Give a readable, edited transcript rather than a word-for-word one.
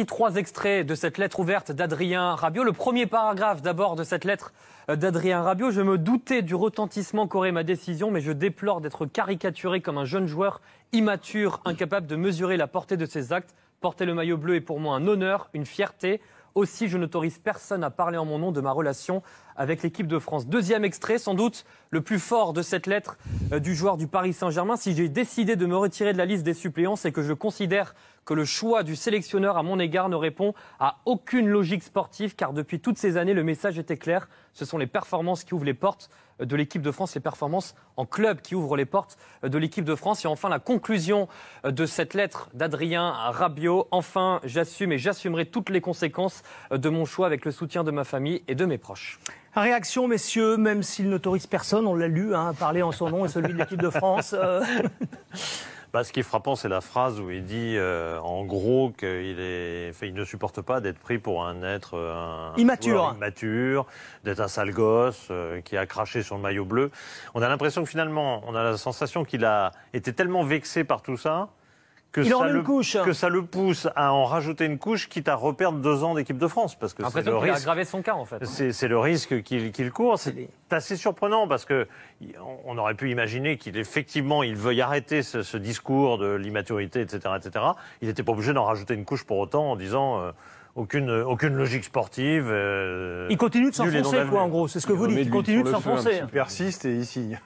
Trois extraits de cette lettre ouverte d'Adrien Rabiot. Le premier paragraphe d'abord de cette lettre d'Adrien Rabiot. Je me doutais du retentissement qu'aurait ma décision, mais je déplore d'être caricaturé comme un jeune joueur immature, incapable de mesurer la portée de ses actes. Porter le maillot bleu est pour moi un honneur, une fierté. Aussi, je n'autorise personne à parler en mon nom de ma relation avec l'équipe de France. Deuxième extrait, sans doute le plus fort de cette lettre du joueur du Paris Saint-Germain. Si j'ai décidé de me retirer de la liste des suppléants, c'est que je considère que le choix du sélectionneur à mon égard ne répond à aucune logique sportive, car depuis toutes ces années, le message était clair. Ce sont les performances qui ouvrent les portes de l'équipe de France, les performances en club qui ouvrent les portes de l'équipe de France. Et enfin, la conclusion de cette lettre d'Adrien Rabiot. Enfin, j'assume et j'assumerai toutes les conséquences de mon choix avec le soutien de ma famille et de mes proches. Réaction, messieurs, même s'il n'autorise personne, on l'a lu, parler en son nom et celui de l'équipe de France. Ce qui est frappant, c'est la phrase où il dit, en gros, il ne supporte pas d'être pris pour un être immature, d'être un sale gosse qui a craché sur le maillot bleu. On a l'impression que finalement, on a la sensation qu'il a été tellement vexé par tout ça que ça le pousse à en rajouter une couche, quitte à reperdre 2 ans d'équipe de France. Parce que l'impression qu'il a aggravé son cas, en fait. C'est le risque qu'il court. C'est assez surprenant parce qu'on aurait pu imaginer qu'effectivement, il veuille arrêter ce discours de l'immaturité, etc., etc. Il n'était pas obligé d'en rajouter une couche pour autant en disant... Aucune logique sportive. Il continue de s'enfoncer, quoi, en gros. C'est ce que vous dites. Il continue de s'enfoncer. Il persiste et il signe.